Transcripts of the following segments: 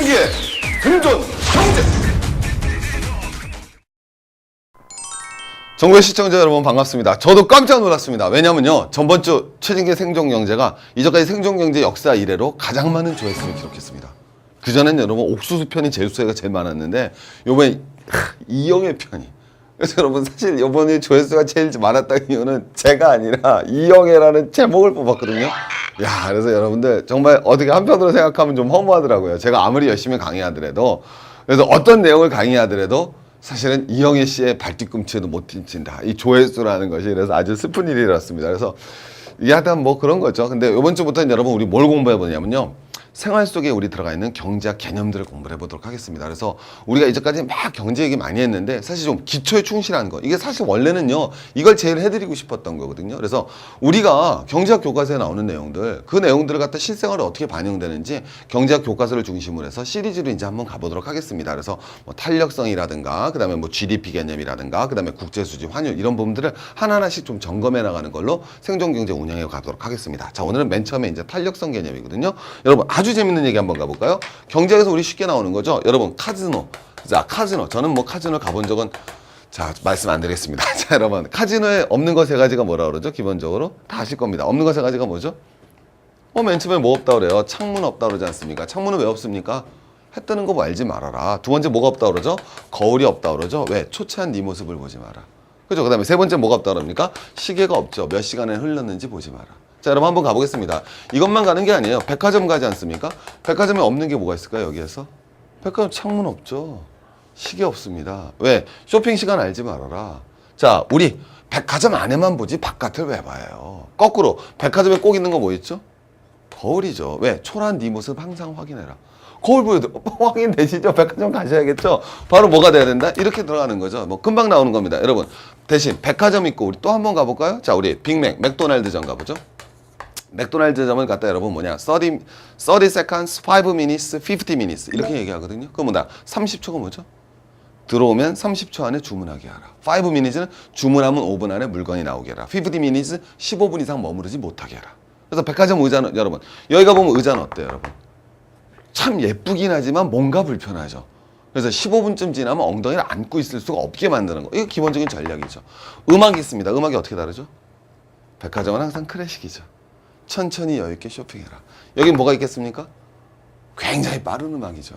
최진기의 생존 경제. 전국의 시청자 여러분 반갑습니다. 저도 깜짝 놀랐습니다. 왜냐면요, 전번주 최진기의 생존 경제가 이전까지 생존 경제 역사 이래로 가장 많은 조회수를 기록했습니다. 그전엔 여러분 옥수수 편이 제수가 제일 많았는데 요번에 이영애 편이, 그래서 여러분 사실 이번에 조회수가 제일 많았던 이유는 제가 아니라 이영애라는 제목을 뽑았거든요. 야, 그래서 여러분들 정말 어떻게 한편으로 생각하면 좀 허무하더라고요. 제가 아무리 열심히 강의하더라도, 그래서 어떤 내용을 강의하더라도 사실은 이영애 씨의 발뒤꿈치에도 못 딪힌다, 이 조회수라는 것이. 그래서 아주 슬픈 일이었습니다. 그래서 이게 하여튼 뭐 그런 거죠. 근데 이번 주부터는 여러분 우리 뭘 공부해 보냐면요, 생활 속에 우리 들어가 있는 경제학 개념들을 공부를 해보도록 하겠습니다. 그래서 우리가 이제까지 막 경제 얘기 많이 했는데 사실 좀 기초에 충실한 거, 이게 사실 원래는요 이걸 제일 해드리고 싶었던 거거든요. 그래서 우리가 경제학 교과서에 나오는 내용들, 그 내용들을 갖다 실생활에 어떻게 반영되는지 경제학 교과서를 중심으로 해서 시리즈로 이제 한번 가보도록 하겠습니다. 그래서 뭐 탄력성이라든가, 그 다음에 뭐 GDP 개념이라든가, 그 다음에 국제수지, 환율, 이런 부분들을 하나하나씩 좀 점검해 나가는 걸로 생존경제 운영해 가도록 하겠습니다. 자, 오늘은 맨 처음에 이제 탄력성 개념이거든요. 여러분 아주 재밌는 얘기 한번 가볼까요? 경제에서 우리 쉽게 나오는 거죠. 여러분 카지노. 자, 카지노. 저는 뭐 카지노 가본 적은, 자, 말씀 안 드리겠습니다. 자, 여러분 카지노에 없는 거 세 가지가 뭐라 그러죠? 기본적으로 다 아실 겁니다. 없는 거 세 가지가 뭐죠? 맨 처음에 뭐 없다 그래요? 창문 없다 그러지 않습니까? 창문은 왜 없습니까? 해 뜨는 거 뭐 알지 말아라. 두 번째 뭐가 없다 그러죠? 거울이 없다 그러죠? 왜? 초췌한 네 모습을 보지 마라. 그죠? 그 다음에 세 번째 뭐가 없다 그럽니까? 시계가 없죠. 몇 시간에 흘렀는지 보지 마라. 자, 여러분 한번 가보겠습니다. 이것만 가는 게 아니에요. 백화점 가지 않습니까? 백화점에 없는 게 뭐가 있을까요, 여기에서? 백화점 창문 없죠. 시계 없습니다. 왜? 쇼핑 시간 알지 말아라. 자, 우리 백화점 안에만 보지 바깥을 왜 봐요? 거꾸로 백화점에 꼭 있는 거 뭐 있죠? 거울이죠. 왜? 초라한 네 모습 항상 확인해라. 거울 보여도 확인되시죠? 백화점 가셔야겠죠? 바로 뭐가 돼야 된다? 이렇게 들어가는 거죠. 뭐 금방 나오는 겁니다. 여러분, 대신 백화점 있고 우리 또 한번 가볼까요? 자, 우리 빅맥, 맥도날드점 가보죠. 맥도날드점을 갖다 여러분 뭐냐, 30 seconds, 5 minutes, 50 minutes 이렇게 얘기하거든요. 그럼 뭐다? 30초가 뭐죠? 들어오면 30초 안에 주문하게 하라. 5 minutes는 주문하면 5분 안에 물건이 나오게 하라. 50 minutes, 15분 이상 머무르지 못하게 하라. 그래서 백화점 의자는, 여러분 여기 가보면 의자는 어때요, 여러분? 참 예쁘긴 하지만 뭔가 불편하죠. 그래서 15분쯤 지나면 엉덩이를 안고 있을 수가 없게 만드는 거, 이거 기본적인 전략이죠. 음악이 있습니다. 음악이 어떻게 다르죠? 백화점은 항상 클래식이죠. 천천히 여유있게 쇼핑해라. 여긴 뭐가 있겠습니까? 굉장히 빠른 음악이죠.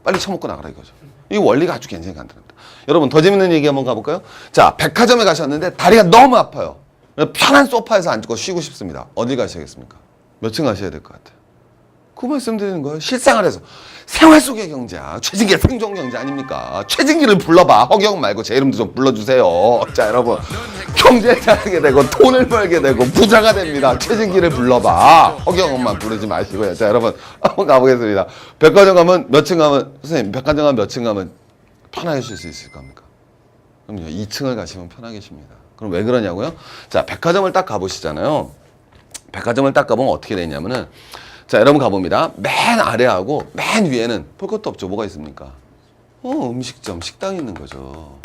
빨리 처먹고 나가라 이거죠. 이 원리가 아주 굉장히 간단합니다. 여러분 더 재밌는 얘기 한번 가볼까요? 자, 백화점에 가셨는데 다리가 너무 아파요. 편한 소파에서 앉고 쉬고 싶습니다. 어디 가셔야겠습니까? 몇 층 가셔야 될 것 같아요? 그 말씀드리는 거예요. 실생활에서. 생활 속의 경제야. 최진기의 생존 경제 아닙니까? 최진기를 불러봐. 허경 말고 제 이름도 좀 불러주세요. 자, 여러분 경제 잘하게 되고 돈을 벌게 되고 부자가 됩니다. 최진기를 불러봐. 허경만 부르지 마시고요. 자, 여러분 한번 가보겠습니다. 백화점 가면 몇 층 가면, 선생님 백화점 가면 몇 층 가면 편하게 쉴 수 있을 겁니까? 그럼요, 2층을 가시면 편하게 쉽니다. 그럼 왜 그러냐고요? 자, 백화점을 딱 가보시잖아요. 백화점을 딱 가보면 어떻게 되냐면은, 자, 여러분 가봅니다. 맨 아래하고 맨 위에는 볼 것도 없죠. 뭐가 있습니까? 음식점, 식당이 있는 거죠.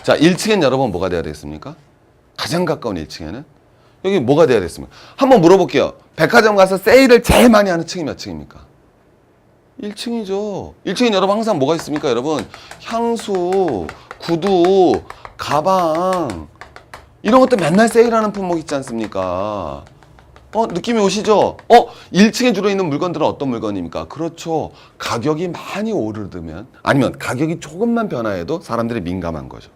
자, 1층엔 여러분 뭐가 돼야 되겠습니까? 가장 가까운 1층에는 여기 뭐가 돼야 되겠습니까? 한번 물어볼게요. 백화점 가서 세일을 제일 많이 하는 층이 몇 층입니까? 1층이죠. 1층엔 여러분 항상 뭐가 있습니까, 여러분? 향수, 구두, 가방, 이런 것들 맨날 세일하는 품목 있지 않습니까? 느낌이 오시죠? 1층에 주로 있는 물건들은 어떤 물건입니까? 그렇죠. 가격이 많이 오르면, 아니면 가격이 조금만 변화해도 사람들이 민감한 거죠.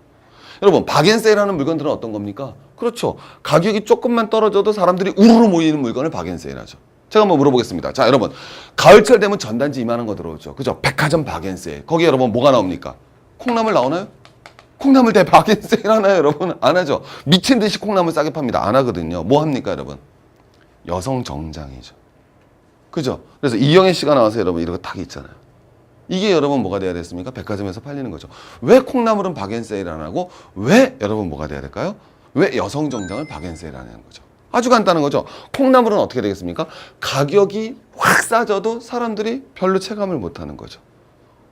여러분, 박앤세일하는 물건들은 어떤 겁니까? 그렇죠. 가격이 조금만 떨어져도 사람들이 우르르 모이는 물건을 박앤세일하죠. 제가 한번 물어보겠습니다. 자, 여러분, 가을철 되면 전단지 이만한 거 들어오죠. 그죠? 백화점 박앤세일. 거기에 여러분 뭐가 나옵니까? 콩나물 나오나요? 콩나물 대 박앤세일 하나요, 여러분? 안 하죠. 미친 듯이 콩나물 싸게 팝니다. 안 하거든요. 뭐 합니까, 여러분? 여성 정장이죠. 그죠? 그래서 이영애 씨가 나와서 여러분 이런 거 딱 있잖아요. 이게 여러분 뭐가 돼야 됐습니까? 백화점에서 팔리는 거죠. 왜 콩나물은 박앤세일 안 하고, 왜 여러분 뭐가 돼야 될까요? 왜 여성 정장을 박앤세일 안 하는 거죠? 아주 간단한 거죠. 콩나물은 어떻게 되겠습니까? 가격이 확 싸져도 사람들이 별로 체감을 못 하는 거죠.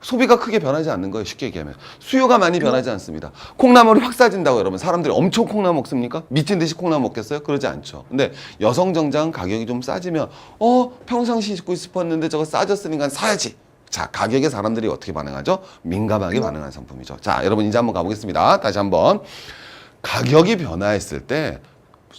소비가 크게 변하지 않는 거예요. 쉽게 얘기하면. 수요가 많이 변하지 않습니다. 콩나물이 확 싸진다고 여러분. 사람들이 엄청 콩나물 먹습니까? 미친 듯이 콩나물 먹겠어요? 그러지 않죠. 근데 여성 정장 가격이 좀 싸지면 평상시 입고 싶었는데 저거 싸졌으니까 사야지. 자, 가격에 사람들이 어떻게 반응하죠? 민감하게 반응하는 상품이죠. 자, 여러분 이제 한번 가보겠습니다. 다시 한번. 가격이 변화했을 때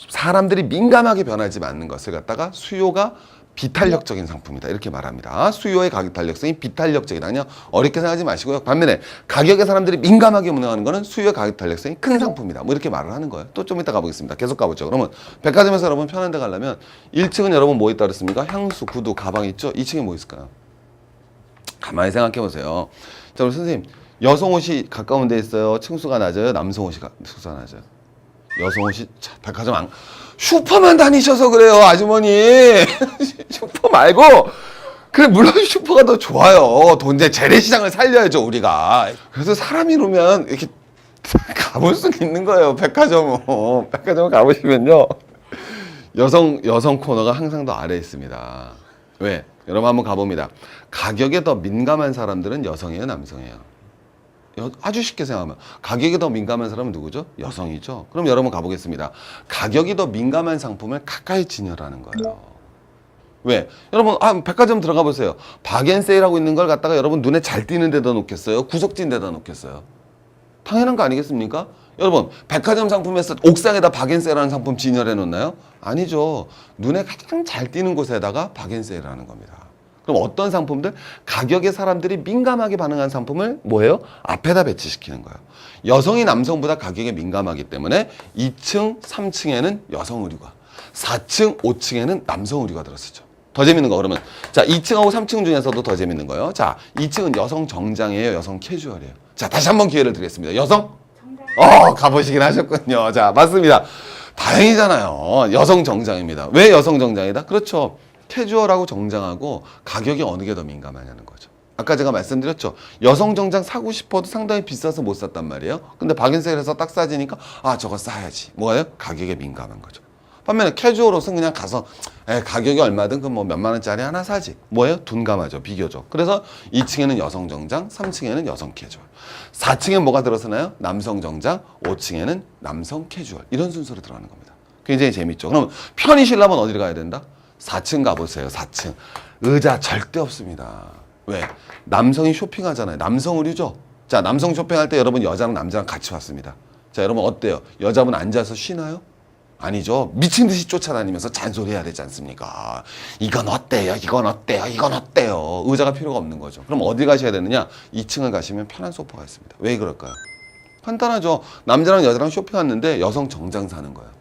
사람들이 민감하게 변하지 않는 것을 갖다가 수요가 비탄력적인 상품이다. 이렇게 말합니다. 수요의 가격 탄력성이 비탄력적이다. 그냥 어렵게 생각하지 마시고요. 반면에 가격에 사람들이 민감하게 반응하는 거는 수요의 가격 탄력성이 큰 상품이다. 뭐 이렇게 말을 하는 거예요. 또 좀 이따 가보겠습니다. 계속 가보죠. 그러면 백화점에서 여러분 편한 데 가려면 1층은 여러분 뭐 있다 그랬습니까? 향수, 구두, 가방 있죠? 2층에 뭐 있을까요? 가만히 생각해 보세요. 자, 우리 선생님, 여성 옷이 가까운 데 있어요? 층수가 낮아요? 남성 옷이 층수가 낮아요? 여성 옷이 백화점 안 슈퍼만 다니셔서 그래요, 아주머니. 슈퍼 말고 그래, 물론 슈퍼가 더 좋아요. 돈 이제 재래시장을 살려야죠, 우리가. 그래서 사람이 오면 이렇게 가볼 수 있는 거예요, 백화점은. 백화점 가보시면요, 여성 코너가 항상 더 아래에 있습니다. 왜? 여러분 한번 가봅니다. 가격에 더 민감한 사람들은 여성이에요, 남성이에요? 아주 쉽게 생각하면 가격이 더 민감한 사람은 누구죠? 여성이죠. 그럼 여러분 가보겠습니다. 가격이 더 민감한 상품을 가까이 진열하는 거예요. 왜? 여러분 백화점 들어가 보세요. 박앤세일하고 있는 걸 갖다가 여러분 눈에 잘 띄는 데다 놓겠어요? 구석진 데다 놓겠어요? 당연한 거 아니겠습니까? 여러분 백화점 상품에서 옥상에다 박앤세일하는 상품 진열해 놓나요? 아니죠. 눈에 가장 잘 띄는 곳에다가 박앤세일하는 겁니다. 그럼 어떤 상품들? 가격에 사람들이 민감하게 반응한 상품을 뭐예요? 앞에다 배치시키는 거예요. 여성이 남성보다 가격에 민감하기 때문에 2층, 3층에는 여성 의류가, 4층, 5층에는 남성 의류가 들었었죠. 더 재밌는 거 그러면 자 2층하고 3층 중에서도 더 재밌는 거예요. 자 2층은 여성 정장이에요, 여성 캐주얼이에요. 자 다시 한번 기회를 드리겠습니다. 여성? 가보시긴 하셨군요. 자 맞습니다. 다행이잖아요. 여성 정장입니다. 왜 여성 정장이다? 그렇죠. 캐주얼하고 정장하고 가격이 어느 게 더 민감하냐는 거죠. 아까 제가 말씀드렸죠. 여성 정장 사고 싶어도 상당히 비싸서 못 샀단 말이에요. 근데 박앤세일에서 딱 싸지니까 저거 싸야지. 뭐예요? 가격에 민감한 거죠. 반면에 캐주얼 옷은 그냥 가서 가격이 얼마든 그 뭐 몇만 원짜리 하나 사지. 뭐예요? 둔감하죠. 비교적. 그래서 2층에는 여성 정장, 3층에는 여성 캐주얼. 4층에 뭐가 들어서나요? 남성 정장, 5층에는 남성 캐주얼. 이런 순서로 들어가는 겁니다. 굉장히 재밌죠. 그럼 편히 쉬려면 어디를 가야 된다? 4층 가보세요. 4층. 의자 절대 없습니다. 왜? 남성이 쇼핑하잖아요. 남성 의류죠. 자, 남성 쇼핑할 때 여러분 여자랑 남자랑 같이 왔습니다. 자, 여러분 어때요? 여자분 앉아서 쉬나요? 아니죠. 미친 듯이 쫓아다니면서 잔소리해야 되지 않습니까? 이건 어때요? 이건 어때요? 이건 어때요? 의자가 필요가 없는 거죠. 그럼 어디 가셔야 되느냐? 2층을 가시면 편한 소파가 있습니다. 왜 그럴까요? 간단하죠. 남자랑 여자랑 쇼핑 왔는데 여성 정장 사는 거예요.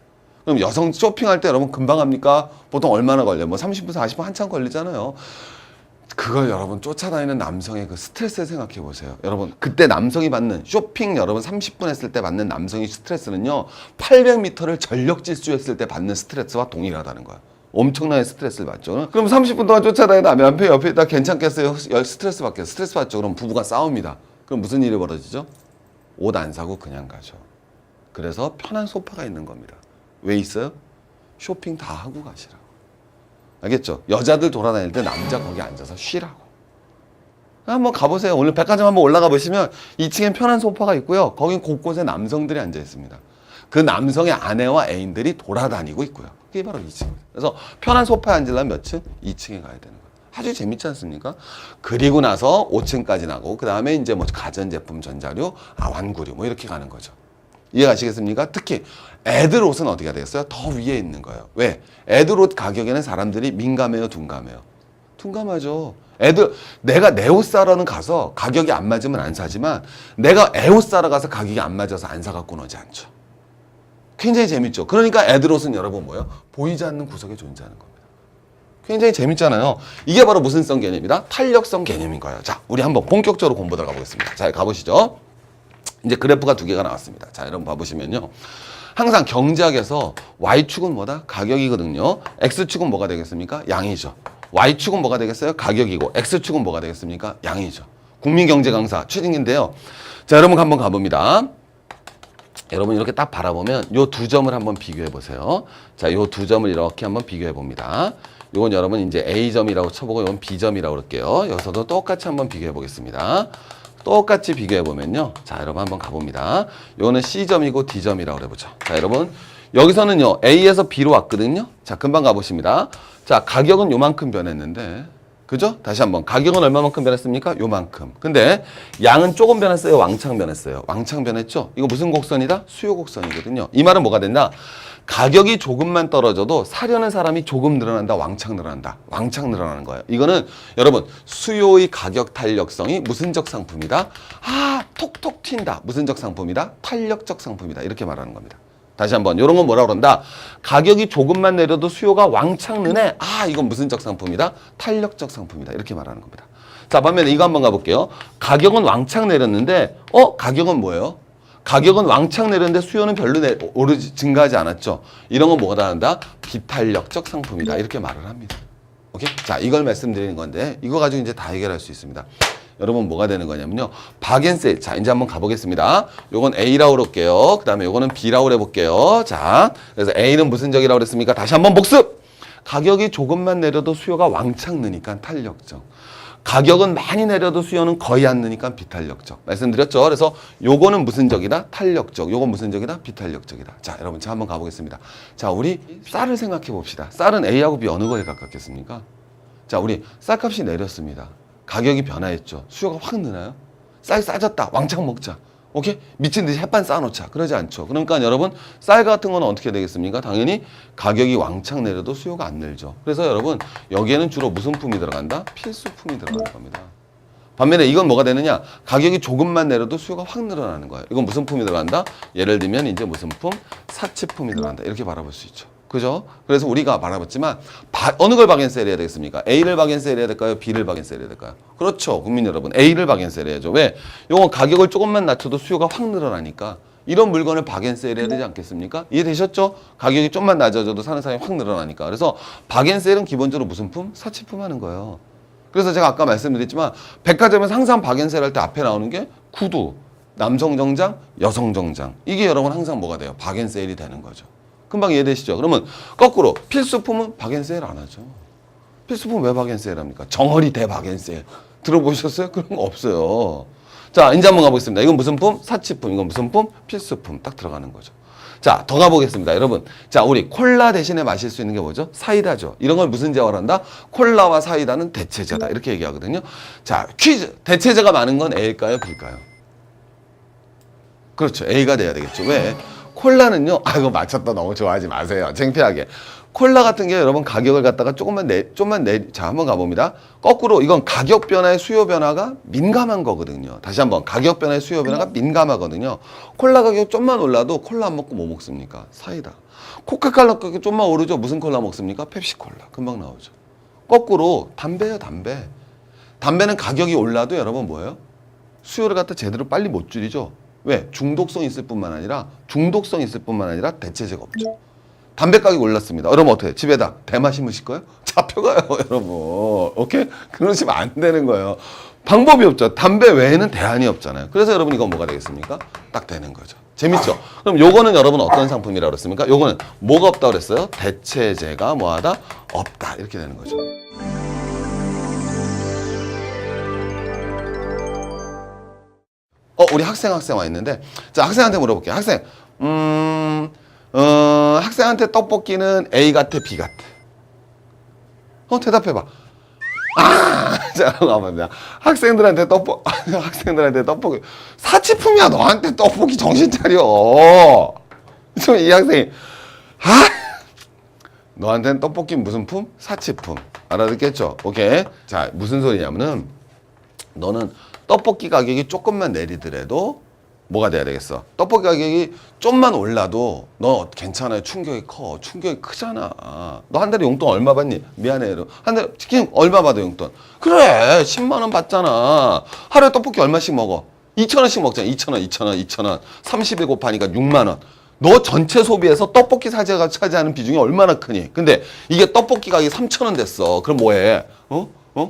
그럼 여성 쇼핑할 때 여러분 금방 합니까? 보통 얼마나 걸려요? 뭐 30분, 40분 한참 걸리잖아요. 그걸 여러분 쫓아다니는 남성의 그 스트레스를 생각해 보세요. 여러분 그때 남성이 받는 쇼핑 여러분 30분 했을 때 받는 남성의 스트레스는요 800m를 전력 질주했을 때 받는 스트레스와 동일하다는 거야. 엄청나게 스트레스를 받죠. 그럼 30분 동안 쫓아다니는 옆에 있다 괜찮겠어요? 스트레스 받겠어요? 스트레스 받죠. 그럼 부부가 싸웁니다. 그럼 무슨 일이 벌어지죠? 옷 안 사고 그냥 가죠. 그래서 편한 소파가 있는 겁니다. 왜 있어요? 쇼핑 다 하고 가시라고. 알겠죠? 여자들 돌아다닐 때 남자 거기 앉아서 쉬라고. 한번 가보세요. 오늘 백화점 한번 올라가 보시면 2층엔 편한 소파가 있고요. 거긴 곳곳에 남성들이 앉아 있습니다. 그 남성의 아내와 애인들이 돌아다니고 있고요. 그게 바로 2층입니다. 그래서 편한 소파에 앉으려면 몇 층? 2층에 가야 되는 거예요. 아주 재밌지 않습니까? 그리고 나서 5층까지 나고 그 다음에 이제 뭐 가전제품, 전자류, 완구류 뭐 이렇게 가는 거죠. 이해가시겠습니까? 특히 애들 옷은 어디가 되겠어요? 더 위에 있는 거예요. 왜? 애들 옷 가격에는 사람들이 민감해요, 둔감해요? 둔감하죠. 내가 내 옷 사러는 가서 가격이 안 맞으면 안 사지만 내가 애 옷 사러 가서 가격이 안 맞아서 안 사갖고는 오지 않죠. 굉장히 재밌죠. 그러니까 애들 옷은 여러분 뭐예요? 보이지 않는 구석에 존재하는 겁니다. 굉장히 재밌잖아요. 이게 바로 무슨 성 개념이다? 탄력성 개념인 거예요. 자, 우리 한번 본격적으로 공부 들어가 보겠습니다. 자, 가보시죠. 이제 그래프가 두 개가 나왔습니다. 자, 여러분 봐보시면요. 항상 경제학에서 Y축은 뭐다? 가격이거든요. X축은 뭐가 되겠습니까? 양이죠. Y축은 뭐가 되겠어요? 가격이고 X축은 뭐가 되겠습니까? 양이죠. 국민경제 강사 최진기인데요. 자, 여러분 한번 가봅니다. 여러분 이렇게 딱 바라보면 요 두 점을 한번 비교해 보세요. 자, 요 두 점을 이렇게 한번 비교해 봅니다. 이건 여러분 이제 A점이라고 쳐보고 이건 B점이라고 그럴게요. 여기서도 똑같이 한번 비교해 보겠습니다. 똑같이 비교해 보면요. 자, 여러분 한번 가봅니다. 이거는 C점이고 D점이라고 해보죠. 자, 여러분 여기서는요. A에서 B로 왔거든요. 자, 금방 가보십니다. 자, 가격은 요만큼 변했는데 그죠? 다시 한번 가격은 얼마만큼 변했습니까? 요만큼. 근데 양은 조금 변했어요? 왕창 변했어요? 왕창 변했죠? 이거 무슨 곡선이다? 수요 곡선이거든요. 이 말은 뭐가 된다? 가격이 조금만 떨어져도 사려는 사람이 조금 늘어난다, 왕창 늘어난다. 왕창 늘어나는 거예요. 이거는 여러분 수요의 가격 탄력성이 무슨적 상품이다? 아, 톡톡 튄다. 무슨적 상품이다? 탄력적 상품이다. 이렇게 말하는 겁니다. 다시 한번 이런 건 뭐라 그런다? 가격이 조금만 내려도 수요가 왕창 느네. 아, 이건 무슨적 상품이다? 탄력적 상품이다. 이렇게 말하는 겁니다. 자, 반면에 이거 한번 가볼게요. 가격은 왕창 내렸는데 가격은 뭐예요? 가격은 왕창 내렸는데 수요는 별로 증가하지 않았죠. 이런 건 뭐가 다른다? 비탄력적 상품이다. 이렇게 말을 합니다. 오케이? 자, 이걸 말씀드리는 건데 이거 가지고 이제 다 해결할 수 있습니다. 여러분 뭐가 되는 거냐면요. 박앤셀. 자, 이제 한번 가보겠습니다. 요건 A라고 그럴게요. 그 다음에 요거는 B라고 해볼게요. 자, 그래서 A는 무슨 적이라고 그랬습니까? 다시 한번 복습! 가격이 조금만 내려도 수요가 왕창 느니까 탄력적. 가격은 많이 내려도 수요는 거의 안 느니까 비탄력적. 말씀드렸죠? 그래서 요거는 무슨 적이다? 탄력적. 요건 무슨 적이다? 비탄력적이다. 자, 여러분 자 한번 가보겠습니다. 자, 우리 쌀을 생각해 봅시다. 쌀은 A하고 B 어느 거에 가깝겠습니까? 자, 우리 쌀값이 내렸습니다. 가격이 변화했죠. 수요가 확 느나요? 쌀 싸졌다. 왕창 먹자. 오케이? 미친 듯이 햇반 쌓아놓자. 그러지 않죠. 그러니까 여러분 쌀 같은 거는 어떻게 되겠습니까? 당연히 가격이 왕창 내려도 수요가 안 늘죠. 그래서 여러분 여기에는 주로 무슨 품이 들어간다? 필수품이 들어가는 겁니다. 반면에 이건 뭐가 되느냐? 가격이 조금만 내려도 수요가 확 늘어나는 거예요. 이건 무슨 품이 들어간다? 예를 들면 이제 무슨 품? 사치품이 들어간다. 이렇게 바라볼 수 있죠. 그죠? 그래서 우리가 말해봤지만 어느 걸 박앤셀 해야 되겠습니까? A를 박앤셀 해야 될까요? B를 박앤셀 해야 될까요? 그렇죠. 국민 여러분. A를 박앤셀 해야죠. 왜? 요건 가격을 조금만 낮춰도 수요가 확 늘어나니까 이런 물건을 박앤셀 해야 되지 않겠습니까? 이해되셨죠? 가격이 좀만 낮아져도 사는 사람이 확 늘어나니까. 그래서 박앤셀은 기본적으로 무슨 품? 사치품 하는 거예요. 그래서 제가 아까 말씀드렸지만 백화점에서 항상 박앤셀 할 때 앞에 나오는 게 구두, 남성 정장, 여성 정장. 이게 여러분 항상 뭐가 돼요? 박앤셀이 되는 거죠. 금방 이해되시죠? 그러면 거꾸로 필수품은 박앤세일 안 하죠. 필수품 왜 박앤세일 합니까? 정어리 대 박앤세일. 들어보셨어요? 그런 거 없어요. 자, 이제 한번 가보겠습니다. 이건 무슨 품? 사치품. 이건 무슨 품? 필수품. 딱 들어가는 거죠. 자, 더 가보겠습니다. 여러분. 자, 우리 콜라 대신에 마실 수 있는 게 뭐죠? 사이다죠. 이런 걸 무슨 제어를 한다? 콜라와 사이다는 대체제다. 이렇게 얘기하거든요. 자, 퀴즈. 대체제가 많은 건 A일까요? B일까요? 그렇죠. A가 돼야 되겠죠. 왜? 콜라는요, 이거 맞췄다 너무 좋아하지 마세요. 창피하게. 콜라 같은 게 여러분 가격을 갖다가 자, 한번 가봅니다. 거꾸로 이건 가격 변화에 수요 변화가 민감한 거거든요. 다시 한번 가격 변화에 수요 변화가 민감하거든요. 콜라 가격 좀만 올라도 콜라 안 먹고 뭐 먹습니까? 사이다. 코카콜라 가격 좀만 오르죠. 무슨 콜라 먹습니까? 펩시콜라. 금방 나오죠. 거꾸로 담배요, 담배. 담배는 가격이 올라도 여러분 뭐예요? 수요를 갖다 제대로 빨리 못 줄이죠. 왜? 중독성이 있을 뿐만 아니라 대체제가 없죠. 담배 가격이 올랐습니다. 그러면 어떻게 해요? 집에다 대마 심으실 거예요? 잡혀가요, 여러분. 오케이? 그러시면 안 되는 거예요. 방법이 없죠. 담배 외에는 대안이 없잖아요. 그래서 여러분 이건 뭐가 되겠습니까? 딱 되는 거죠. 재밌죠? 그럼 요거는 여러분 어떤 상품이라고 그랬습니까? 요거는 뭐가 없다고 그랬어요? 대체제가 뭐하다? 없다. 이렇게 되는 거죠. 우리 학생 와 있는데, 자, 학생한테 물어볼게요. 학생, 학생한테 떡볶이는 A 같아, B 같아? 대답해봐. 자, 가만히 학생들한테 떡볶이. 사치품이야, 너한테 떡볶이 정신 차려. 좀 이 학생이, 너한테는 떡볶이 무슨 품? 사치품. 알아듣겠죠? 오케이. 자, 무슨 소리냐면은, 너는 떡볶이 가격이 조금만 내리더라도 뭐가 돼야 되겠어? 떡볶이 가격이 좀만 올라도 너 괜찮아요. 충격이 크잖아. 너 한 달에 용돈 얼마 받니? 미안해. 한 달에 치킨 얼마 받아 용돈? 그래 10만 원 받잖아. 하루에 떡볶이 얼마씩 먹어? 2,000원씩 먹잖아. 2,000원. 30일 곱하니까 6만 원. 너 전체 소비에서 떡볶이 사재가 차지하는 비중이 얼마나 크니? 근데 이게 떡볶이 가격이 3,000원 됐어. 그럼 뭐해?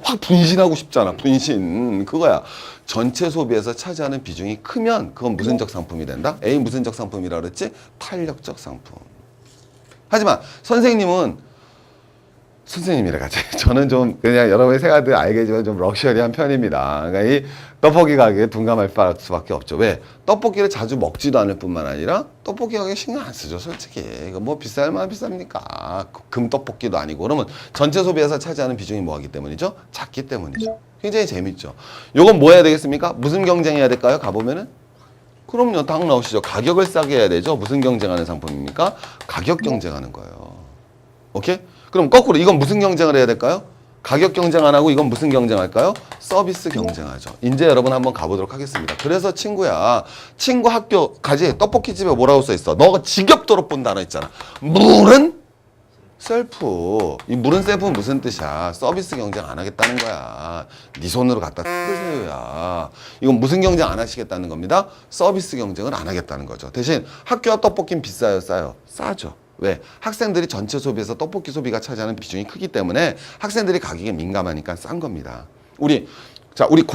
확 분신하고 싶잖아. 분신. 그거야. 전체 소비에서 차지하는 비중이 크면 그건 무슨적 상품이 된다? A 무슨적 상품이라고 그랬지? 탄력적 상품. 하지만 선생님은 선생님이라 같이 저는 좀 그냥 여러분의 생각들 알겠지만 좀 럭셔리한 편입니다. 그러니까 이 떡볶이 가격에 둔감할 수밖에 없죠. 왜? 떡볶이를 자주 먹지도 않을 뿐만 아니라 떡볶이 가격에 신경 안 쓰죠. 솔직히 이거 뭐 비쌀 만한 비쌉니까? 금떡볶이도 아니고. 그러면 전체 소비에서 차지하는 비중이 뭐하기 때문이죠? 작기 때문이죠. 굉장히 재밌죠. 요건 뭐 해야 되겠습니까? 무슨 경쟁해야 될까요? 가보면은 그럼요. 딱 나오시죠. 가격을 싸게 해야 되죠. 무슨 경쟁하는 상품입니까? 가격 경쟁하는 거예요. 오케이? 그럼 거꾸로 이건 무슨 경쟁을 해야 될까요? 가격 경쟁 안 하고 이건 무슨 경쟁할까요? 서비스 경쟁하죠. 이제 여러분 한번 가보도록 하겠습니다. 그래서 친구야, 친구 학교 가지 떡볶이집에 뭐라고 써 있어? 너가 지겹도록 본 단어 있잖아. 물은 셀프. 이 물은 셀프는 무슨 뜻이야? 서비스 경쟁 안 하겠다는 거야. 네 손으로 갖다 쓰세요야. 이건 무슨 경쟁 안 하시겠다는 겁니다. 서비스 경쟁을 안 하겠다는 거죠. 대신 학교 앞 떡볶이는 비싸요, 싸요? 싸죠. 왜? 학생들이 전체 소비에서 떡볶이 소비가 차지하는 비중이 크기 때문에 학생들이 가격에 민감하니까 싼 겁니다. 우리 우리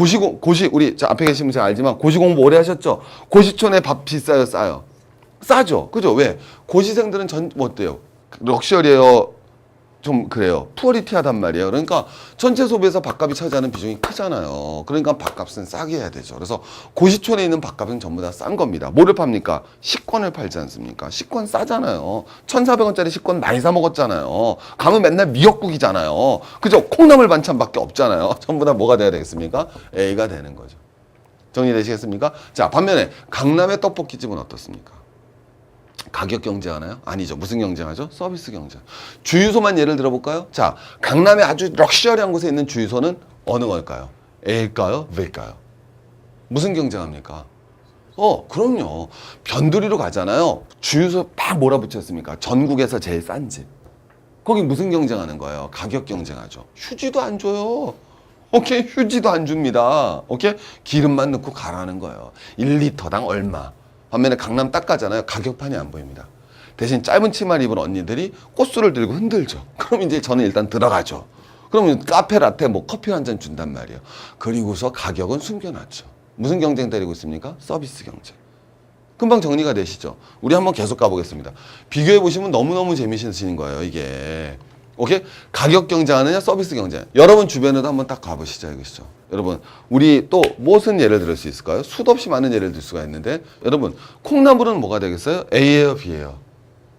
앞에 계신 분 잘 알지만 고시 공부 오래 하셨죠? 고시촌에 밥 비싸요, 싸요? 싸죠. 그죠? 왜? 고시생들은 뭐 어때요? 럭셔리해요. 좀 그래요. 푸어리티하단 말이에요. 그러니까 전체 소비에서 밥값이 차지하는 비중이 크잖아요. 그러니까 밥값은 싸게 해야 되죠. 그래서 고시촌에 있는 밥값은 전부 다 싼 겁니다. 뭐를 팝니까? 식권을 팔지 않습니까? 식권 싸잖아요. 1,400원짜리 식권 많이 사 먹었잖아요. 가면 맨날 미역국이잖아요. 그죠? 콩나물 반찬밖에 없잖아요. 전부 다 뭐가 돼야 되겠습니까? A가 되는 거죠. 정리되시겠습니까? 자, 반면에 강남의 떡볶이집은 어떻습니까? 가격 경쟁하나요? 아니죠. 무슨 경쟁하죠? 서비스 경쟁. 주유소만 예를 들어볼까요? 자, 강남에 아주 럭셔리한 곳에 있는 주유소는 어느 걸까요? A일까요? B일까요? 무슨 경쟁합니까? 그럼요. 변두리로 가잖아요. 주유소 막 몰아붙였습니까? 전국에서 제일 싼 집. 거기 무슨 경쟁하는 거예요? 가격 경쟁하죠. 휴지도 안 줘요. 오케이? 휴지도 안 줍니다. 오케이? 기름만 넣고 가라는 거예요. 1리터당 얼마. 반면에 강남 딱 가잖아요. 가격판이 안 보입니다. 대신 짧은 치마를 입은 언니들이 꽃술을 들고 흔들죠. 그럼 이제 저는 일단 들어가죠. 그러면 카페 라떼 뭐 커피 한 잔 준단 말이에요. 그리고서 가격은 숨겨놨죠. 무슨 경쟁 때리고 있습니까? 서비스 경쟁. 금방 정리가 되시죠? 우리 한번 계속 가보겠습니다. 비교해보시면 너무너무 재미있으신 거예요, 이게. 오케이? 가격 경쟁하느냐, 서비스 경쟁. 여러분 주변에도 한번 딱 가보시죠, 이것이죠. 여러분, 우리 또 무슨 예를 들을 수 있을까요? 수도 없이 많은 예를 들 수가 있는데, 여러분, 콩나물은 뭐가 되겠어요? A예요, B예요?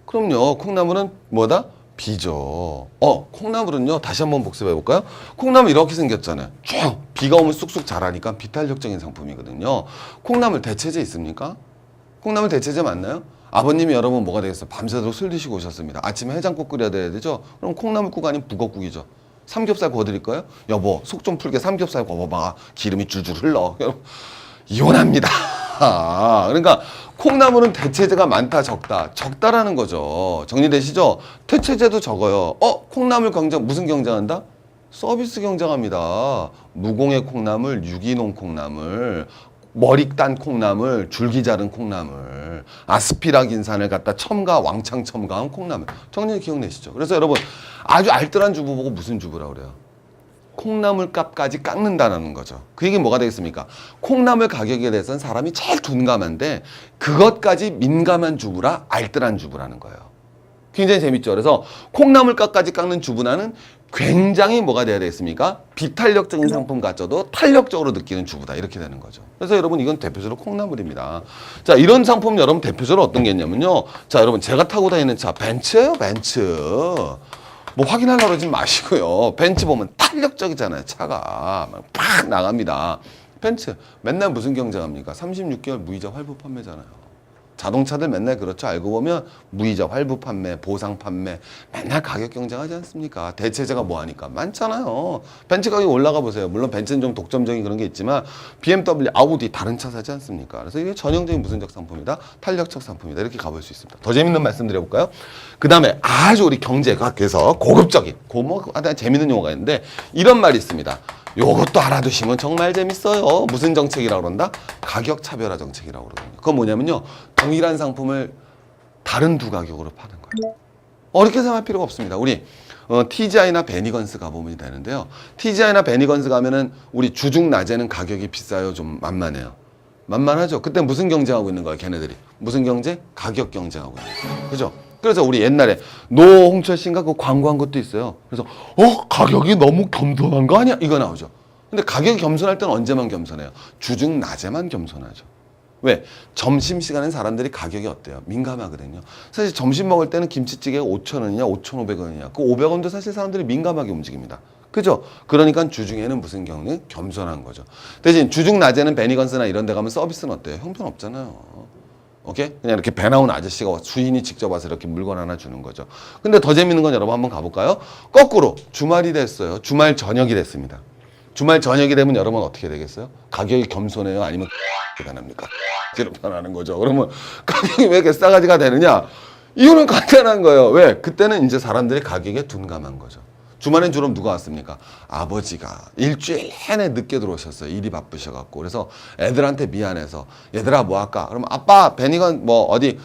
그럼요, 콩나물은 뭐다? B죠. 콩나물은요, 다시 한번 복습해 볼까요? 콩나물 이렇게 생겼잖아요. 쭉 비가 오면 쑥쑥 자라니까 비탄력적인 상품이거든요. 콩나물 대체제 있습니까? 콩나물 대체제 맞나요? 아버님이 여러분 뭐가 되겠어요? 밤새도록 술 드시고 오셨습니다. 아침에 해장국 끓여야 되죠? 그럼 콩나물국 아니면 북엇국이죠. 삼겹살 구워드릴까요? 여보, 속 좀 풀게 삼겹살 구워봐. 기름이 줄줄 흘러. 이혼합니다. 그러니까 콩나물은 대체제가 많다, 적다. 적다라는 거죠. 정리되시죠? 대체제도 적어요. 콩나물 경쟁, 무슨 경쟁한다? 서비스 경쟁합니다. 무공해 콩나물, 유기농 콩나물, 머리 딴 콩나물, 줄기 자른 콩나물, 아스피라긴산을 갖다 왕창 첨가한 콩나물. 정리 기억내시죠? 그래서 여러분 아주 알뜰한 주부 보고 무슨 주부라고 그래요? 콩나물 값까지 깎는다는 거죠. 그 얘기는 뭐가 되겠습니까? 콩나물 가격에 대해서는 사람이 제일 둔감한데 그것까지 민감한 주부라 알뜰한 주부라는 거예요. 굉장히 재밌죠. 그래서 콩나물 값까지 깎는 주부나는 굉장히 뭐가 돼야 되겠습니까? 비탄력적인 상품 가져도 탄력적으로 느끼는 주부다. 이렇게 되는 거죠. 그래서 여러분 이건 대표적으로 콩나물입니다. 자, 이런 상품 여러분 대표적으로 어떤 게 있냐면요. 자, 여러분 제가 타고 다니는 차 벤츠예요, 벤츠. 뭐 확인하려고 그러지 마시고요. 벤츠 보면 탄력적이잖아요. 차가 팍 나갑니다. 벤츠 맨날 무슨 경쟁합니까? 36개월 무이자 활부 판매잖아요. 자동차들 맨날 그렇죠. 알고 보면 무이자 활부 판매, 보상 판매 맨날 가격 경쟁하지 않습니까? 대체제가 뭐 하니까 많잖아요. 벤츠 가격이 올라가 보세요. 물론 벤츠는 좀 독점적인 그런 게 있지만 BMW, 아우디 다른 차 사지 않습니까? 그래서 이게 전형적인 무슨적 상품이다? 탄력적 상품이다. 이렇게 가볼 수 있습니다. 더 재밌는 말씀 드려볼까요? 그 다음에 아주 우리 경제학에서 고급적인 재밌는 용어가 있는데 이런 말이 있습니다. 요것도 알아두시면 정말 재밌어요. 무슨 정책이라고 그런다? 가격 차별화 정책이라고 그러거든요. 그건 뭐냐면요. 동일한 상품을 다른 두 가격으로 파는 거예요. 어렵게 생각할 필요가 없습니다. 우리 TGI나 베니건스 가보면 되는데요. TGI나 베니건스 가면은 우리 주중 낮에는 가격이 비싸요. 좀 만만해요. 만만하죠. 그때 무슨 경쟁하고 있는 거예요, 걔네들이? 무슨 경쟁? 가격 경쟁하고 있는 거예요. 그죠? 그래서 우리 옛날에 노홍철 씨인가 그 광고한 것도 있어요. 그래서 가격이 너무 겸손한 거 아니야? 이거 나오죠. 근데 가격이 겸손할 때는 언제만 겸손해요? 주중 낮에만 겸손하죠. 왜? 점심시간엔 사람들이 가격이 어때요? 민감하거든요. 사실 점심 먹을 때는 김치찌개가 5,000원이냐 5,500원이냐 그 500원도 사실 사람들이 민감하게 움직입니다. 그죠? 그러니까 주중에는 무슨 경우? 겸손한 거죠. 대신 주중 낮에는 베니건스나 이런 데 가면 서비스는 어때요? 형편없잖아요. 오케이? 그냥 이렇게 배 나온 아저씨가 주인이 직접 와서 이렇게 물건 하나 주는 거죠. 근데 더 재밌는 건 여러분 한번 가볼까요? 거꾸로 주말이 됐어요. 주말 저녁이 됐습니다. 주말 저녁이 되면 여러분 어떻게 되겠어요? 가격이 겸손해요? 아니면 변합니까? 뒤로 변하는 거죠. 그러면 가격이 왜 이렇게 싸가지가 되느냐? 이유는 간단한 거예요. 왜? 그때는 이제 사람들이 가격에 둔감한 거죠. 주말엔 주로 누가 왔습니까? 아버지가 일주일 내내 늦게 들어오셨어요. 일이 바쁘셔갖고. 그래서 애들한테 미안해서 얘들아 뭐 할까? 그러면 아빠 베니건 뭐 어디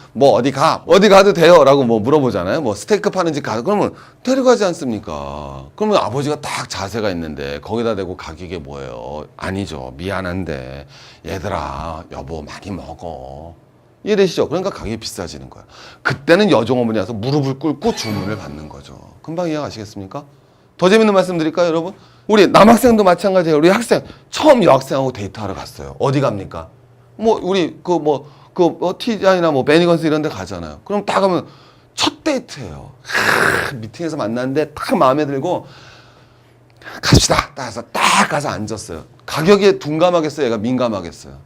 가? 어디 가도 돼요? 라고 뭐 물어보잖아요. 뭐 스테이크 파는 집 가. 그러면 데려가지 않습니까? 그러면 아버지가 딱 자세가 있는데 거기다 대고 가격이 뭐예요? 아니죠. 미안한데 얘들아 여보 많이 먹어. 이해되시죠? 그러니까 가격이 비싸지는 거야. 그때는 여종 어머니 와서 무릎을 꿇고 주문을 받는 거죠. 금방 이해가시겠습니까? 더 재밌는 말씀 드릴까요, 여러분? 우리 남학생도 마찬가지예요. 우리 학생 처음 여학생하고 데이트하러 갔어요. 어디 갑니까? 뭐 우리 TGI나 뭐 베니건스 이런 데 가잖아요. 그럼 딱 가면 첫 데이트예요. 미팅에서 만났는데 딱 마음에 들고 갑시다. 딱 가서 앉았어요. 가격에 둔감하겠어요? 얘가 민감하겠어요?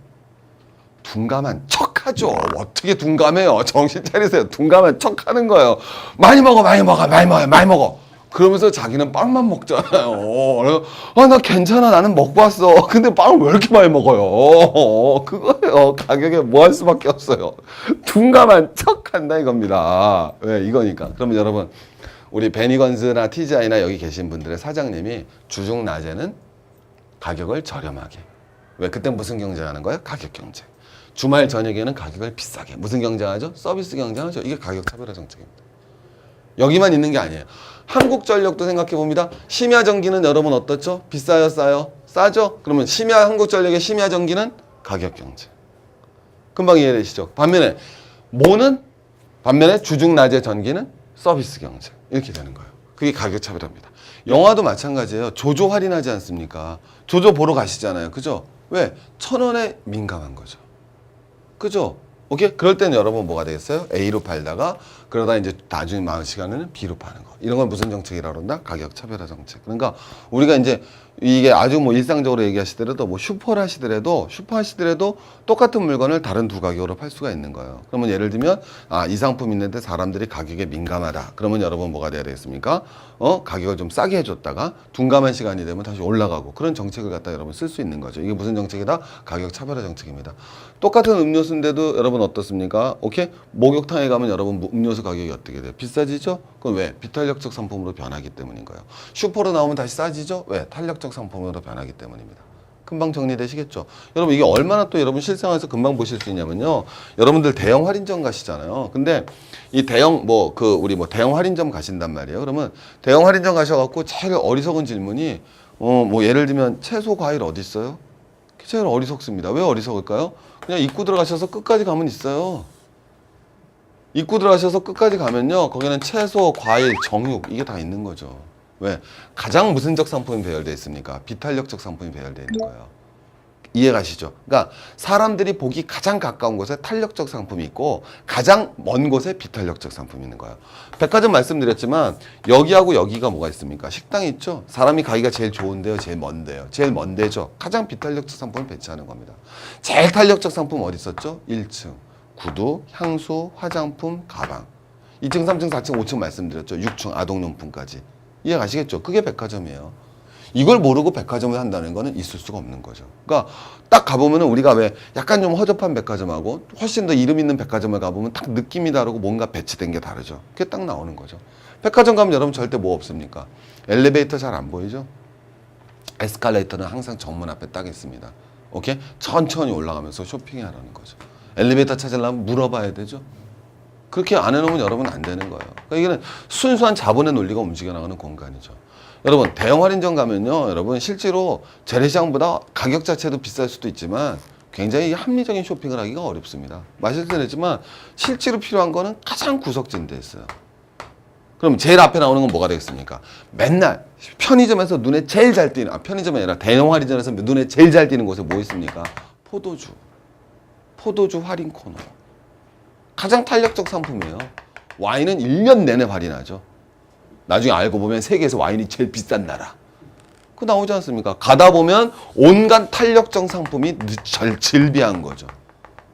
둔감한 척하죠. 어떻게 둔감해요? 정신 차리세요. 둔감한 척하는 거예요. 많이 먹어. 그러면서 자기는 빵만 먹잖아요. 나 괜찮아. 나는 먹고 왔어. 근데 빵을 왜 이렇게 많이 먹어요? 그거예요. 가격에 뭐 할 수밖에 없어요. 둔감한 척한다 이겁니다. 왜? 이거니까. 그러면 여러분 우리 베니건스나 TGI나 여기 계신 분들의 사장님이 주중 낮에는 가격을 저렴하게. 왜? 그때 무슨 경쟁하는 거예요? 가격 경쟁. 주말 저녁에는 가격을 비싸게. 무슨 경쟁하죠? 서비스 경쟁하죠. 이게 가격 차별화 정책입니다. 여기만 있는 게 아니에요. 한국전력도 생각해 봅니다. 심야전기는 여러분 어떻죠? 비싸요, 싸요? 싸죠? 그러면 한국전력의 심야전기는 가격 경쟁. 금방 이해되시죠? 반면에 주중 낮의 전기는 서비스 경쟁. 이렇게 되는 거예요. 그게 가격 차별화입니다. 영화도 마찬가지예요. 조조 할인하지 않습니까? 조조 보러 가시잖아요. 그죠? 왜? 1,000원에 민감한 거죠. 그죠? 오케이? 그럴 때는 여러분 뭐가 되겠어요? A로 팔다가 그러다 이제 나중에 많은 시간에는 B로 파는 거. 이런 걸 무슨 정책이라고 그런다? 가격 차별화 정책. 그러니까 우리가 이제 이게 아주 뭐 일상적으로 얘기하시더라도 뭐 슈퍼를 하시더라도 똑같은 물건을 다른 두 가격으로 팔 수가 있는 거예요. 그러면 예를 들면 이 상품 있는데 사람들이 가격에 민감하다. 그러면 여러분 뭐가 돼야 되겠습니까? 가격을 좀 싸게 해줬다가 둔감한 시간이 되면 다시 올라가고 그런 정책을 갖다 여러분 쓸 수 있는 거죠. 이게 무슨 정책이다? 가격 차별화 정책입니다. 똑같은 음료수인데도 여러분 어떻습니까? 오케이? 목욕탕에 가면 여러분 음료수 가격이 어떻게 돼요? 비싸지죠? 그럼 왜? 비탄력적 상품으로 변하기 때문인 거예요. 슈퍼로 나오면 다시 싸지죠? 왜? 탄력적 상품으로 변하기 때문입니다. 금방 정리되시겠죠? 여러분 이게 얼마나 또 여러분 실생활에서 금방 보실 수 있냐면요. 여러분들 대형 할인점 가시잖아요. 근데 이 대형 대형 할인점 가신단 말이에요. 그러면 대형 할인점 가셔갖고 제일 어리석은 질문이 예를 들면 채소 과일 어디 있어요? 제일 어리석습니다. 왜 어리석을까요? 그냥 입구 들어가셔서 끝까지 가면 있어요. 입구 들어가셔서 끝까지 가면요. 거기는 채소, 과일, 정육 이게 다 있는 거죠. 왜? 가장 무슨적 상품이 배열되어 있습니까? 비탄력적 상품이 배열되어 있는 거예요. 이해 가시죠? 그러니까 사람들이 보기 가장 가까운 곳에 탄력적 상품이 있고 가장 먼 곳에 비탄력적 상품이 있는 거예요. 백화점 말씀드렸지만 여기하고 여기가 뭐가 있습니까? 식당이 있죠? 사람이 가기가 제일 좋은데요? 제일 먼데요? 제일 먼 데죠? 가장 비탄력적 상품을 배치하는 겁니다. 제일 탄력적 상품 어디 있었죠? 1층. 구두, 향수, 화장품, 가방. 2층, 3층, 4층, 5층 말씀드렸죠? 6층 아동용품까지. 이해 가시겠죠? 그게 백화점이에요. 이걸 모르고 백화점을 한다는 거는 있을 수가 없는 거죠. 그러니까 딱 가보면은 우리가 왜 약간 좀 허접한 백화점하고 훨씬 더 이름 있는 백화점을 가보면 딱 느낌이 다르고 뭔가 배치된 게 다르죠. 그게 딱 나오는 거죠. 백화점 가면 여러분 절대 뭐 없습니까? 엘리베이터 잘 안 보이죠? 에스컬레이터는 항상 정문 앞에 딱 있습니다. 오케이? 천천히 올라가면서 쇼핑하라는 거죠. 엘리베이터 찾으려면 물어봐야 되죠. 그렇게 안 해놓으면 여러분 안 되는 거예요. 그러니까 이게는 순수한 자본의 논리가 움직여 나가는 공간이죠. 여러분 대형 할인점 가면요. 여러분 실제로 재래시장보다 가격 자체도 비쌀 수도 있지만 굉장히 합리적인 쇼핑을 하기가 어렵습니다. 말씀드린 했지만 실제로 필요한 거는 가장 구석진 데 있어요. 그럼 제일 앞에 나오는 건 뭐가 되겠습니까? 맨날 편의점에서 눈에 제일 잘 띄는, 편의점이 아니라 대형 할인점에서 눈에 제일 잘 띄는 곳에 뭐 있습니까? 포도주 할인 코너. 가장 탄력적 상품이에요. 와인은 1년 내내 할인하죠. 나중에 알고 보면 세계에서 와인이 제일 비싼 나라. 그거 나오지 않습니까? 가다 보면 온갖 탄력적 상품이 질비한 거죠.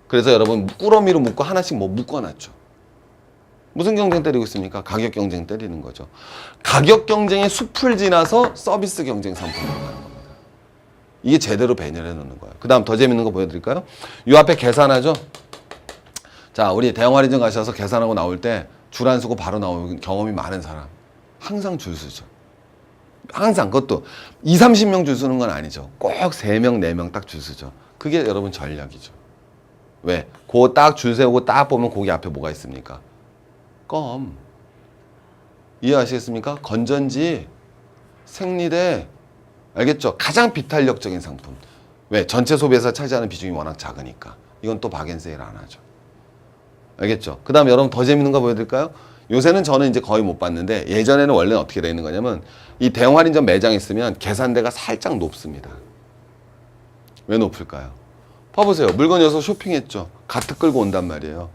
그래서 여러분 꾸러미로 묶고 하나씩 뭐 묶어놨죠. 무슨 경쟁 때리고 있습니까? 가격 경쟁 때리는 거죠. 가격 경쟁의 숲을 지나서 서비스 경쟁 상품으로 가는 겁니다. 이게 제대로 배열해 놓는 거예요. 그 다음 더 재밌는 거 보여드릴까요? 이 앞에 계산하죠? 자, 우리 대형 할인점 가셔서 계산하고 나올 때 줄 안 서고 바로 나오는 경험이 많은 사람. 항상 줄 서죠. 항상 그것도 2, 30명 줄 서는 건 아니죠. 꼭 3명, 4명 딱 줄 서죠. 그게 여러분 전략이죠. 왜? 그거 딱 줄 세우고 딱 보면 거기 앞에 뭐가 있습니까? 껌. 이해하시겠습니까? 건전지, 생리대, 알겠죠? 가장 비탄력적인 상품. 왜? 전체 소비에서 차지하는 비중이 워낙 작으니까. 이건 또 박앤세일 안 하죠. 알겠죠? 그 다음에 여러분 더 재밌는 거 보여드릴까요? 요새는 저는 이제 거의 못 봤는데 예전에는 원래는 어떻게 되어 있는 거냐면 이 대형 할인점 매장에 있으면 계산대가 살짝 높습니다. 왜 높을까요? 봐보세요. 물건 여기서 쇼핑했죠. 가트 끌고 온단 말이에요.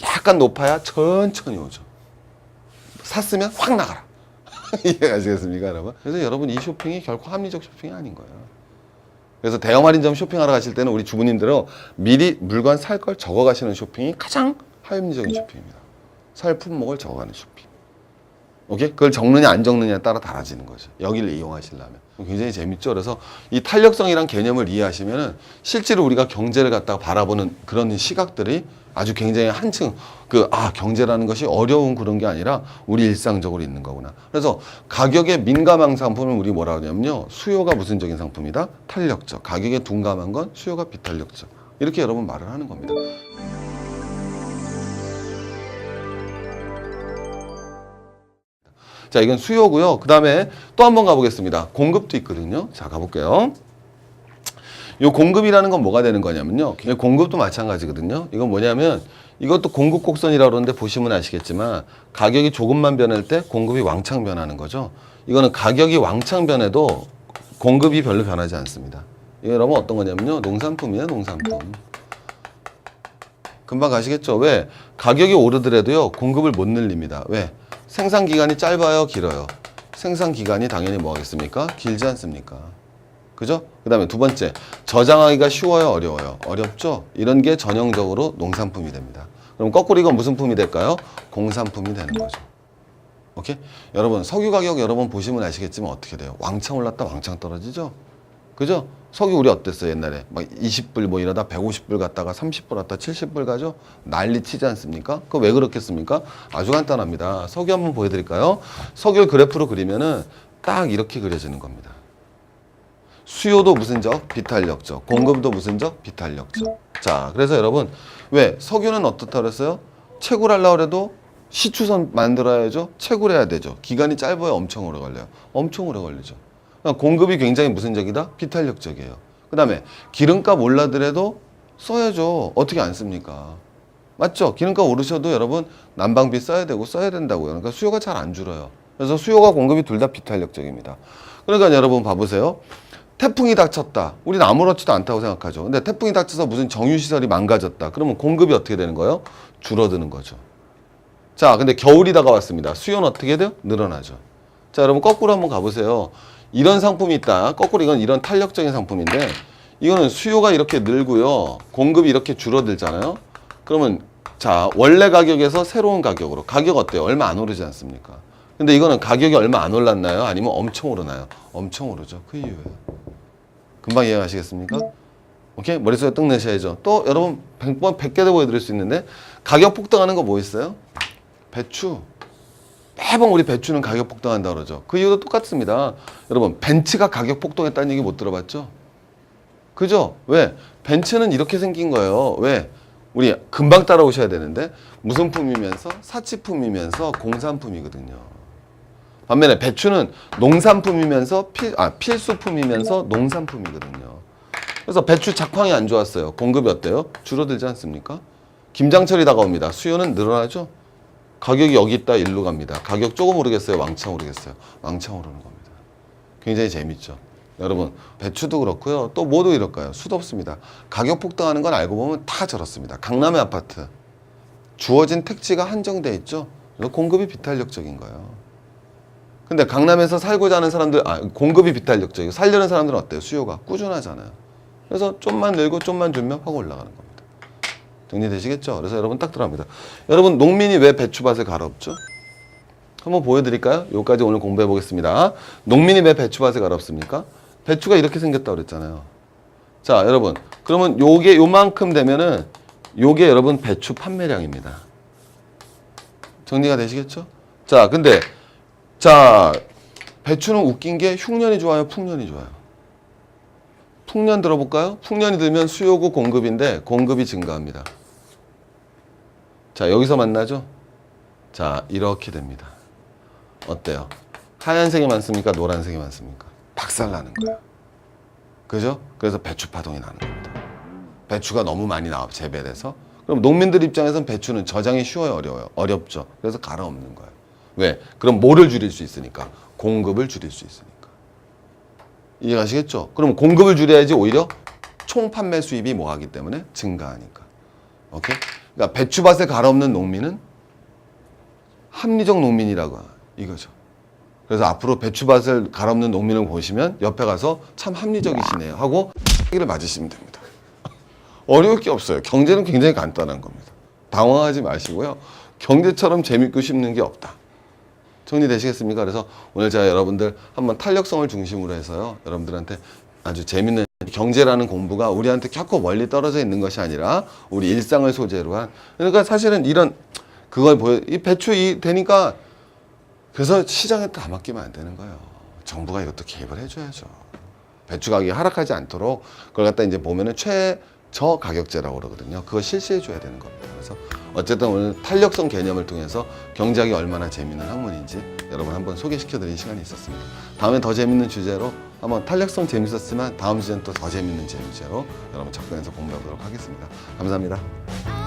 약간 높아야 천천히 오죠. 샀으면 확 나가라. 이해가시겠습니까, 여러분? 그래서 여러분 이 쇼핑이 결코 합리적 쇼핑이 아닌 거예요. 그래서 대형 할인점 쇼핑하러 가실 때는 우리 주부님들은 미리 물건 살 걸 적어 가시는 쇼핑이 가장 합리적인 쇼핑입니다. 살 품목을 적어가는 쇼핑. 오케이? 그걸 적느냐 안 적느냐에 따라 달라지는 거죠. 여기를 이용하시려면. 굉장히 재밌죠. 그래서 이 탄력성이란 개념을 이해하시면은 실제로 우리가 경제를 갖다가 바라보는 그런 시각들이 아주 굉장히 한층 경제라는 것이 어려운 그런 게 아니라 우리 일상적으로 있는 거구나. 그래서 가격에 민감한 상품을 우리 뭐라 하냐면요. 수요가 무슨적인 상품이다? 탄력적. 가격에 둔감한 건 수요가 비탄력적. 이렇게 여러분 말을 하는 겁니다. 자, 이건 수요고요. 그 다음에 또 한 번 가보겠습니다. 공급도 있거든요. 자, 가볼게요. 이 공급이라는 건 뭐가 되는 거냐면요. 공급도 마찬가지거든요. 이건 뭐냐면 이것도 공급 곡선이라고 그러는데 보시면 아시겠지만 가격이 조금만 변할 때 공급이 왕창 변하는 거죠. 이거는 가격이 왕창 변해도 공급이 별로 변하지 않습니다. 이게 여러분 어떤 거냐면요. 농산품이에요, 농산품. 금방 가시겠죠? 왜? 가격이 오르더라도요. 공급을 못 늘립니다. 왜? 생산 기간이 짧아요, 길어요? 생산 기간이 당연히 뭐 하겠습니까? 길지 않습니까? 그죠? 그 다음에 두 번째, 저장하기가 쉬워요, 어려워요? 어렵죠? 이런 게 전형적으로 농산품이 됩니다. 그럼 거꾸로 이건 무슨 품이 될까요? 공산품이 되는 거죠. 오케이? 여러분, 석유 가격 여러분 보시면 아시겠지만 어떻게 돼요? 왕창 올랐다 왕창 떨어지죠? 그죠? 석유 우리 어땠어요, 옛날에? 막 20불 뭐 이러다 150불 갔다가 30불 갔다 70불 가죠? 난리 치지 않습니까? 그거 왜 그렇겠습니까? 아주 간단합니다. 석유 한번 보여드릴까요? 석유 그래프로 그리면은 딱 이렇게 그려지는 겁니다. 수요도 무슨적? 비탄력적. 공급도 무슨적? 비탄력적. 자, 그래서 여러분, 왜? 석유는 어떻다 그랬어요? 채굴 하려고 해도 시추선 만들어야죠? 채굴해야 되죠. 기간이 짧아요? 엄청 오래 걸려요? 엄청 오래 걸리죠. 그러니까 공급이 굉장히 무슨적이다? 비탄력적이에요. 그 다음에 기름값 올라더라도 써야죠. 어떻게 안 씁니까? 맞죠? 기름값 오르셔도 여러분 난방비 써야 되고 써야 된다고요. 그러니까 수요가 잘 안 줄어요. 그래서 수요가 공급이 둘 다 비탄력적입니다. 그러니까 여러분 봐보세요. 태풍이 닥쳤다. 우리는 아무렇지도 않다고 생각하죠. 근데 태풍이 닥쳐서 무슨 정유시설이 망가졌다. 그러면 공급이 어떻게 되는 거예요? 줄어드는 거죠. 자, 근데 겨울이 다가왔습니다. 수요는 어떻게 돼요? 늘어나죠. 자, 여러분 거꾸로 한번 가보세요. 이런 상품이 있다. 거꾸로 이건 이런 탄력적인 상품인데 이거는 수요가 이렇게 늘고요. 공급이 이렇게 줄어들잖아요. 그러면 자, 원래 가격에서 새로운 가격으로. 가격 어때요? 얼마 안 오르지 않습니까? 근데 이거는 가격이 얼마 안 올랐나요? 아니면 엄청 오르나요? 엄청 오르죠. 그 이유예요. 금방 이해하시겠습니까? 오케이? 머릿속에 떡 내셔야죠. 또 여러분 100개 더 보여드릴 수 있는데 가격 폭등하는 거 뭐 있어요? 배추. 매번 우리 배추는 가격 폭등한다 그러죠. 그 이유도 똑같습니다. 여러분 벤츠가 가격 폭등했다는 얘기 못 들어봤죠? 그죠? 왜? 벤츠는 이렇게 생긴 거예요. 왜? 우리 금방 따라오셔야 되는데 무슨 품이면서 사치품이면서 공산품이거든요. 반면에 배추는 농산품이면서 필수품이면서 농산품이거든요. 그래서 배추 작황이 안 좋았어요. 공급이 어때요? 줄어들지 않습니까? 김장철이 다가옵니다. 수요는 늘어나죠? 가격이 여기 있다 일로 갑니다. 가격 조금 오르겠어요? 왕창 오르겠어요? 왕창 오르는 겁니다. 굉장히 재밌죠. 여러분 배추도 그렇고요. 또 뭐도 이럴까요? 수도 없습니다. 가격 폭등하는 건 알고 보면 다 저렇습니다. 강남의 아파트. 주어진 택지가 한정돼 있죠. 그래서 공급이 비탄력적인 거예요. 근데 강남에서 살고자 하는 사람들, 공급이 비탄력적이고 살려는 사람들은 어때요? 수요가 꾸준하잖아요. 그래서 좀만 늘고 좀만 줄면 확 올라가는 겁니다. 정리되시겠죠? 그래서 여러분 딱 들어갑니다. 여러분 농민이 왜 배추밭을 갈아엎죠? 한번 보여드릴까요? 여기까지 오늘 공부해 보겠습니다. 농민이 왜 배추밭을 갈아엎습니까? 배추가 이렇게 생겼다고 그랬잖아요. 자, 여러분 그러면 요게 요만큼 되면은 요게 여러분 배추 판매량입니다. 정리가 되시겠죠? 자, 근데 자 배추는 웃긴 게 흉년이 좋아요, 풍년이 좋아요? 풍년 들어볼까요? 풍년이 들면 수요고 공급인데 공급이 증가합니다. 자, 여기서 만나죠? 자, 이렇게 됩니다. 어때요? 하얀색이 많습니까? 노란색이 많습니까? 박살나는 거예요. 그죠? 그래서 배추 파동이 나는 겁니다. 배추가 너무 많이 나와 재배돼서. 그럼 농민들 입장에서는 배추는 저장이 쉬워요, 어려워요? 어렵죠. 그래서 갈아엎는 거예요. 왜? 그럼 뭐를 줄일 수 있으니까? 공급을 줄일 수 있으니까. 이해가시겠죠? 그럼 공급을 줄여야지 오히려 총 판매 수입이 뭐 하기 때문에 증가하니까. 오케이? 그러니까 배추밭에 갈아엎는 농민은 합리적 농민이라고 이거죠. 그래서 앞으로 배추밭을 갈아엎는 농민을 보시면 옆에 가서 참 합리적이시네요 하고 를 맞으시면 됩니다. 어려울 게 없어요. 경제는 굉장히 간단한 겁니다. 당황하지 마시고요. 경제처럼 재밌고 쉽는 게 없다. 정리되시겠습니까? 그래서 오늘 제가 여러분들 한번 탄력성을 중심으로 해서요. 여러분들한테 아주 재밌는 경제라는 공부가 우리한테 결코 멀리 떨어져 있는 것이 아니라 우리 일상을 소재로 한. 그러니까 사실은 이런 그걸 이 배추 되니까 그래서 시장에 다 맡기면 안 되는 거예요. 정부가 이것도 개입을 해줘야죠. 배추 가격이 하락하지 않도록 그걸 갖다 이제 보면은 최저 가격제라고 그러거든요. 그거 실시해줘야 되는 겁니다. 그래서 어쨌든 오늘 탄력성 개념을 통해서 경제학이 얼마나 재밌는 학문인지 여러분 한번 소개시켜드린 시간이 있었습니다. 다음에 더 재밌는 주제로 한번 탄력성 재밌었지만 다음 주제는 또 더 재밌는 주제로 여러분 접근해서 공부해보도록 하겠습니다. 감사합니다.